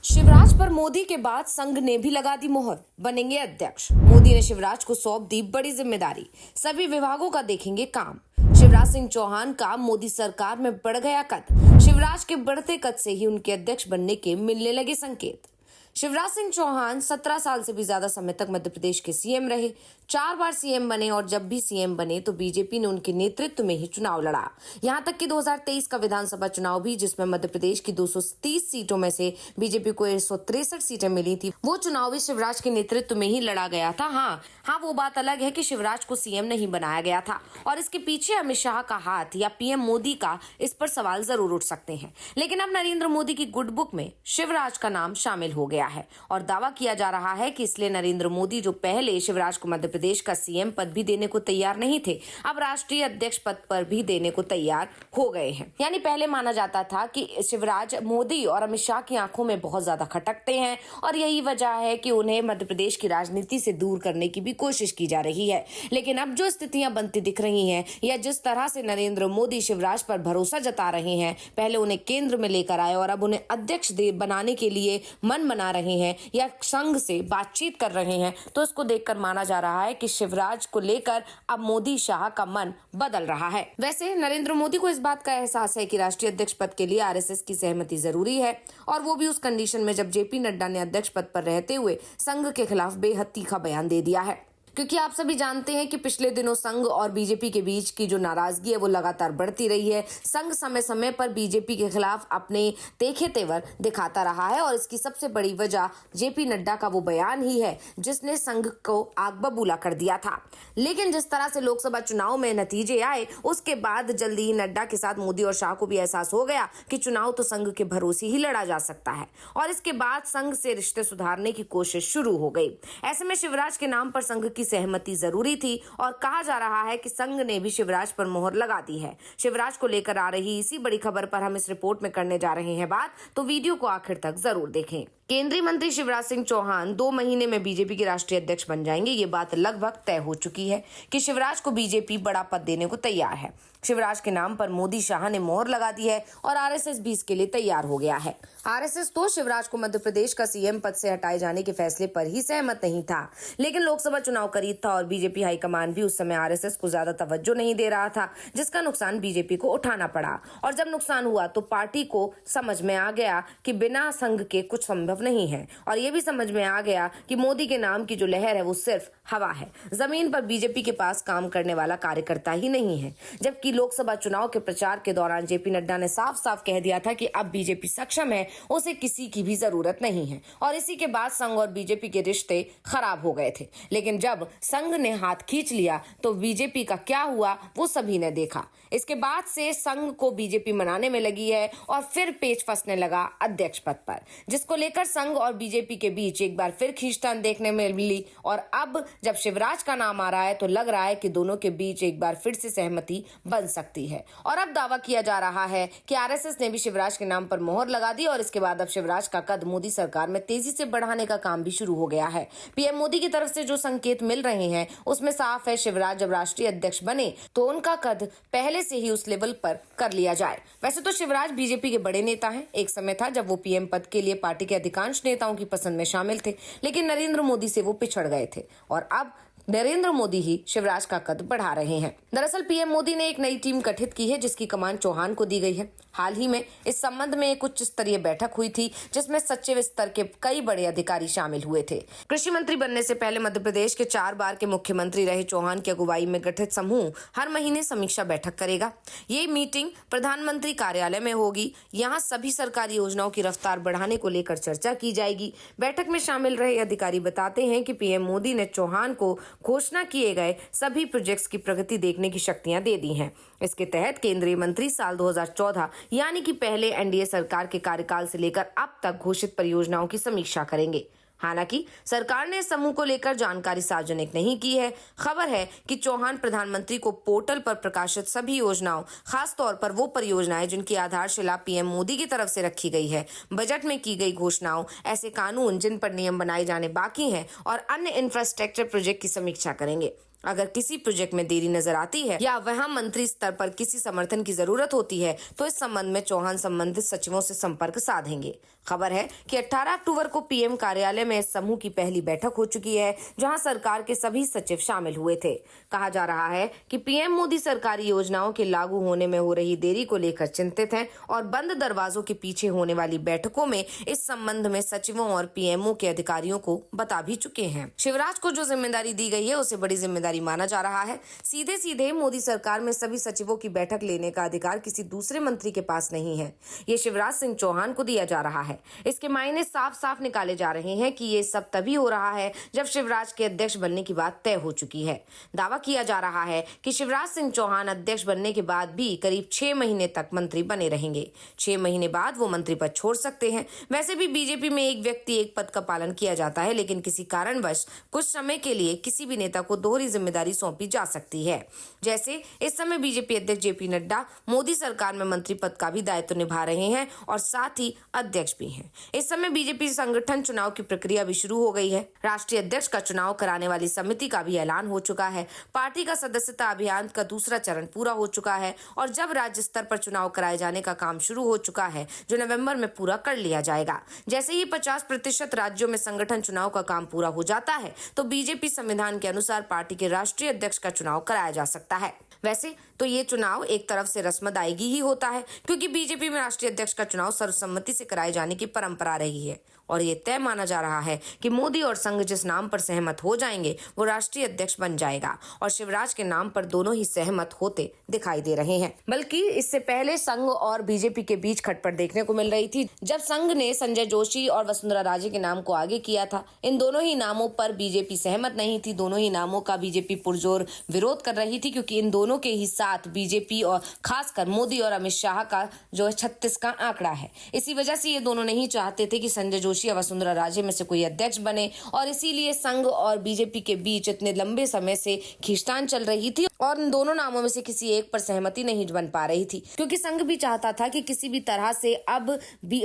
शिवराज पर मोदी के बाद संघ ने भी लगा दी मोहर, बनेंगे अध्यक्ष। मोदी ने शिवराज को सौंप दी बड़ी जिम्मेदारी, सभी विभागों का देखेंगे काम। शिवराज सिंह चौहान का मोदी सरकार में बढ़ गया कद। शिवराज के बढ़ते कद से ही उनके अध्यक्ष बनने के मिलने लगे संकेत। शिवराज सिंह चौहान 17 साल से भी ज्यादा समय तक मध्य प्रदेश के सीएम रहे, 4 बार सीएम बने और जब भी सीएम बने तो बीजेपी ने उनके नेतृत्व में ही चुनाव लड़ा। यहां तक कि 2023 का विधानसभा चुनाव भी, जिसमें मध्य प्रदेश की 230 सीटों में से बीजेपी को 163 सीटें मिली थी, वो चुनाव भी शिवराज के नेतृत्व में ही लड़ा गया था। हाँ, वो बात अलग है कि शिवराज को सीएम नहीं बनाया गया था और इसके पीछे अमित शाह का हाथ या पीएम मोदी का, इस पर सवाल जरूर उठ सकते हैं। लेकिन अब नरेंद्र मोदी की गुड बुक में शिवराज का नाम शामिल हो गया है और दावा किया जा रहा है कि इसलिए नरेंद्र मोदी, जो पहले शिवराज को मध्य प्रदेश का सीएम पद भी देने को तैयार नहीं थे, अब राष्ट्रीय अध्यक्ष पद पर भी देने को तैयार हो गए हैं। यानी पहले माना जाता था कि शिवराज मोदी और अमित शाह की आंखों में बहुत ज्यादा खटकते हैं और यही वजह है कि उन्हें मध्य प्रदेश की राजनीति से दूर करने की भी कोशिश की जा रही है। लेकिन अब जो स्थितियां बनती दिख रही हैं या जिस तरह से नरेंद्र मोदी शिवराज पर भरोसा जता रहे हैं, पहले उन्हें केंद्र में लेकर आए और अब उन्हें अध्यक्ष बनाने के लिए मन बना रहे हैं या संघ से बातचीत कर रहे हैं, तो इसको देखकर माना जा रहा है कि शिवराज को लेकर अब मोदी शाह का मन बदल रहा है। वैसे नरेंद्र मोदी को इस बात का एहसास है कि राष्ट्रीय अध्यक्ष पद के लिए आरएसएस की सहमति जरूरी है और वो भी उस कंडीशन में जब जेपी नड्डा ने अध्यक्ष पद पर रहते हुए संघ के खिलाफ बेहद तीखा बयान दे दिया है। क्योंकि आप सभी जानते हैं कि पिछले दिनों संघ और बीजेपी के बीच की जो नाराजगी है वो लगातार बढ़ती रही है। संघ समय समय पर बीजेपी के खिलाफ अपने तीखे तेवर दिखाता रहा है और इसकी सबसे बड़ी वजह जेपी नड्डा का वो बयान ही है जिसने संघ को आग बबूला कर दिया था। लेकिन जिस तरह से लोकसभा चुनाव में नतीजे आए, उसके बाद जल्दी ही नड्डा के साथ मोदी और शाह को भी एहसास हो गया कि चुनाव तो संघ के भरोसे ही लड़ा जा सकता है और इसके बाद संघ से रिश्ते सुधारने की कोशिश शुरू हो गई। ऐसे में शिवराज के नाम पर संघ की सहमति जरूरी थी और कहा जा रहा है कि संघ ने भी शिवराज पर मोहर लगा दी है। शिवराज को लेकर आ रही इसी बड़ी खबर पर हम इस रिपोर्ट में करने जा रहे हैं बात, तो वीडियो को आखिर तक जरूर देखें। केंद्रीय मंत्री शिवराज सिंह चौहान 2 महीने में बीजेपी के राष्ट्रीय अध्यक्ष बन जाएंगे। ये बात लगभग तय हो चुकी है कि शिवराज को बीजेपी बड़ा पद देने को तैयार है। शिवराज के नाम पर मोदी शाह ने मोहर लगा दी है और आरएसएस भी इसके लिए तैयार हो गया है। आरएसएस तो शिवराज को मध्य प्रदेश का सीएम पद से हटाए जाने के फैसले पर ही सहमत नहीं था, लेकिन लोकसभा चुनाव करीब था और बीजेपी हाईकमान भी उस समय आरएसएस को ज्यादा तवज्जो नहीं दे रहा था, जिसका नुकसान बीजेपी को उठाना पड़ा। और जब नुकसान हुआ तो पार्टी को समझ में आ गया कि बिना संघ के कुछ संभव नहीं है और ये भी समझ में आ गया कि मोदी के नाम की जो लहर है वो सिर्फ हवा है। जमीन पर बीजेपी के पास काम करने वाला कार्यकर्ता ही नहीं है। जबकि लोकसभा चुनाव के प्रचार के दौरान जेपी नड्डा ने साफ साफ कह दिया था कि अब बीजेपी सक्षम है, उसे किसी की भी जरूरत नहीं है और इसी के बाद संघ और बीजेपी के रिश्ते खराब हो गए थे। लेकिन जब संघ ने हाथ खींच लिया तो बीजेपी का क्या हुआ वो सभी ने देखा। इसके बाद से संघ को बीजेपी मनाने में लगी है और फिर पेच फंसने लगा अध्यक्ष पद पर, जिसको लेकर संघ और बीजेपी के बीच एक बार फिर खींचतान देखने में मिली और अब जब शिवराज का नाम आ रहा है तो लग रहा है कि दोनों के बीच एक बार फिर से सहमति बन सकती है। और अब दावा किया जा रहा है कि आरएसएस ने भी शिवराज के नाम पर मोहर लगा दी और इसके बाद अब शिवराज का कद मोदी सरकार में तेजी से बढ़ाने का काम भी शुरू हो गया है। पीएम मोदी की तरफ से जो संकेत मिल रहे हैं उसमें साफ है शिवराज जब राष्ट्रीय अध्यक्ष बने तो उनका कद पहले से ही उस लेवल पर कर लिया जाए। वैसे तो शिवराज बीजेपी के बड़े नेता हैं। एक समय था जब वो पीएम पद के लिए पार्टी के अधिकांश नेताओं की पसंद में शामिल थे, लेकिन नरेंद्र मोदी से वो पिछड़ गए थे और अब नरेंद्र मोदी ही शिवराज का कद बढ़ा रहे हैं। दरअसल पीएम मोदी ने एक नई टीम गठित की है जिसकी कमान चौहान को दी गई है। हाल ही में इस संबंध में एक उच्च स्तरीय बैठक हुई थी जिसमें सचिव स्तर के कई बड़े अधिकारी शामिल हुए थे। कृषि मंत्री बनने से पहले मध्य प्रदेश के 4 बार के मुख्यमंत्री रहे चौहान की अगुवाई में गठित समूह हर महीने समीक्षा बैठक करेगा। ये मीटिंग प्रधानमंत्री कार्यालय में होगी। यहाँ सभी सरकारी योजनाओं की रफ्तार बढ़ाने को लेकर चर्चा की जाएगी। बैठक में शामिल रहे अधिकारी बताते हैं कि पीएम मोदी ने चौहान को घोषणा किए गए सभी प्रोजेक्ट्स की प्रगति देखने की शक्तियां दे दी हैं। इसके तहत केंद्रीय मंत्री साल 2014 यानी कि पहले एनडीए सरकार के कार्यकाल से लेकर अब तक घोषित परियोजनाओं की समीक्षा करेंगे। हालांकि सरकार ने इस समूह को लेकर जानकारी सार्वजनिक नहीं की है। खबर है कि चौहान प्रधानमंत्री को पोर्टल पर प्रकाशित सभी योजनाओं, खास तौर पर वो परियोजनाएं जिनकी आधारशिला पीएम मोदी की तरफ से रखी गई है, बजट में की गई घोषणाओं, ऐसे कानून जिन पर नियम बनाए जाने बाकी हैं और अन्य इंफ्रास्ट्रक्चर प्रोजेक्ट की समीक्षा करेंगे। अगर किसी प्रोजेक्ट में देरी नजर आती है या वहां मंत्री स्तर पर किसी समर्थन की जरूरत होती है तो इस संबंध में चौहान संबंधित सचिवों से संपर्क साधेंगे। खबर है कि 18 अक्टूबर को पीएम कार्यालय में इस समूह की पहली बैठक हो चुकी है, जहां सरकार के सभी सचिव शामिल हुए थे। कहा जा रहा है कि पीएम मोदी सरकारी योजनाओं के लागू होने में हो रही देरी को लेकर चिंतित हैं और बंद दरवाजों के पीछे होने वाली बैठकों में इस संबंध में सचिवों और पीएमओ के अधिकारियों को बता भी चुके हैं। शिवराज को जो जिम्मेदारी दी गई है उसे बड़ी जिम्मेदारी माना जा रहा है। सीधे सीधे मोदी सरकार में सभी सचिवों की बैठक लेने का अधिकार किसी दूसरे मंत्री के पास नहीं है, ये शिवराज सिंह चौहान को दिया जा रहा है। इसके मायने साफ साफ निकाले जा रहे हैं कि ये सब तभी हो रहा है जब शिवराज के अध्यक्ष बनने की बात तय हो चुकी है। दावा किया जा रहा है कि शिवराज सिंह चौहान अध्यक्ष बनने के बाद भी करीब 6 महीने तक मंत्री बने रहेंगे। 6 महीने बाद वो मंत्री पद छोड़ सकते हैं। वैसे भी बीजेपी में एक व्यक्ति एक पद का पालन किया जाता है, लेकिन किसी कारणवश कुछ समय के लिए किसी भी नेता को दोहरी जिम्मेदारी सौंपी जा सकती है। जैसे इस समय बीजेपी अध्यक्ष जेपी नड्डा मोदी सरकार में मंत्री पद का भी दायित्व निभा रहे हैं और साथ ही अध्यक्ष भी हैं। इस समय बीजेपी संगठन चुनाव की प्रक्रिया भी शुरू हो गई है। राष्ट्रीय अध्यक्ष का चुनाव कराने वाली समिति का भी ऐलान हो चुका है। पार्टी का सदस्यता अभियान का दूसरा चरण पूरा हो चुका है और जब राज्य स्तर पर चुनाव कराए जाने का काम शुरू हो चुका है, जो नवंबर में पूरा कर लिया जाएगा। जैसे ही 50% राज्यों में संगठन चुनाव का काम पूरा हो जाता है, तो बीजेपी संविधान के अनुसार पार्टी के राष्ट्रीय अध्यक्ष का चुनाव कराया जा सकता है। वैसे तो ये चुनाव एक तरफ से रस्मदायगी ही होता है, क्योंकि बीजेपी में राष्ट्रीय अध्यक्ष का चुनाव सर्वसम्मति से कराए जाने की परंपरा रही है और ये तय माना जा रहा है कि मोदी और संघ जिस नाम पर सहमत हो जाएंगे वो राष्ट्रीय अध्यक्ष बन जाएगा और शिवराज के नाम पर दोनों ही सहमत होते दिखाई दे रहे हैं। बल्कि इससे पहले संघ और बीजेपी के बीच खटपट देखने को मिल रही थी, जब संघ ने संजय जोशी और वसुंधरा राजे के नाम को आगे किया था। इन दोनों ही नामों पर बीजेपी सहमत नहीं थी। दोनों ही नामों का बीजेपी पुरजोर विरोध कर रही थी, क्योंकि इन दोनों के ही साथ बीजेपी और खासकर मोदी और अमित शाह का जो 36 का आंकड़ा है। इसी वजह से ये दोनों नहीं चाहते थे कि संजय जोशी या वसुंधरा राजे में से कोई अध्यक्ष बने और इसीलिए संघ और बीजेपी के बीच इतने लंबे समय से खींचतान चल रही थी और इन दोनों नामों में से किसी एक पर सहमति नहीं बन पा रही थी, क्योंकि संघ भी चाहता था कि किसी भी तरह से अब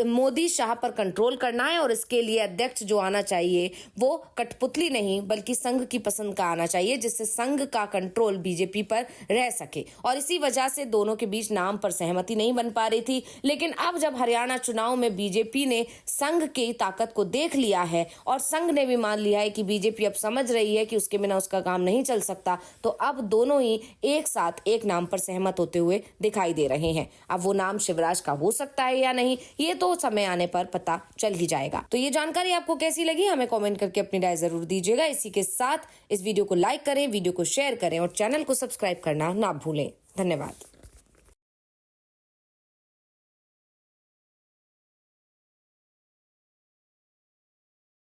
मोदी शाह पर कंट्रोल करना है और इसके लिए अध्यक्ष जो आना चाहिए वो कठपुतली नहीं बल्कि संघ की पसंद का आना चाहिए, जिससे संघ का कंट्रोल बीजेपी पर रह सके। और इसी वजह से दोनों के बीच नाम पर सहमति नहीं बन पा रही थी। लेकिन अब जब हरियाणा चुनाव में बीजेपी ने संघ की ताकत को देख लिया है और संघ ने भी मान लिया है कि बीजेपी अब समझ रही है कि उसके बिना उसका काम नहीं चल सकता, तो अब दोनों ही एक साथ एक नाम पर सहमत होते हुए दिखाई दे रहे हैं। अब वो नाम शिवराज का हो सकता है या नहीं, ये तो समय आने पर पता चल ही जाएगा। तो ये जानकारी आपको कैसी लगी, हमें कमेंट करके अपनी राय जरूर दीजिएगा। इसी के साथ इस वीडियो को लाइक करें, वीडियो को शेयर करें और चैनल को सब्सक्राइब करना ना भूलें। धन्यवाद।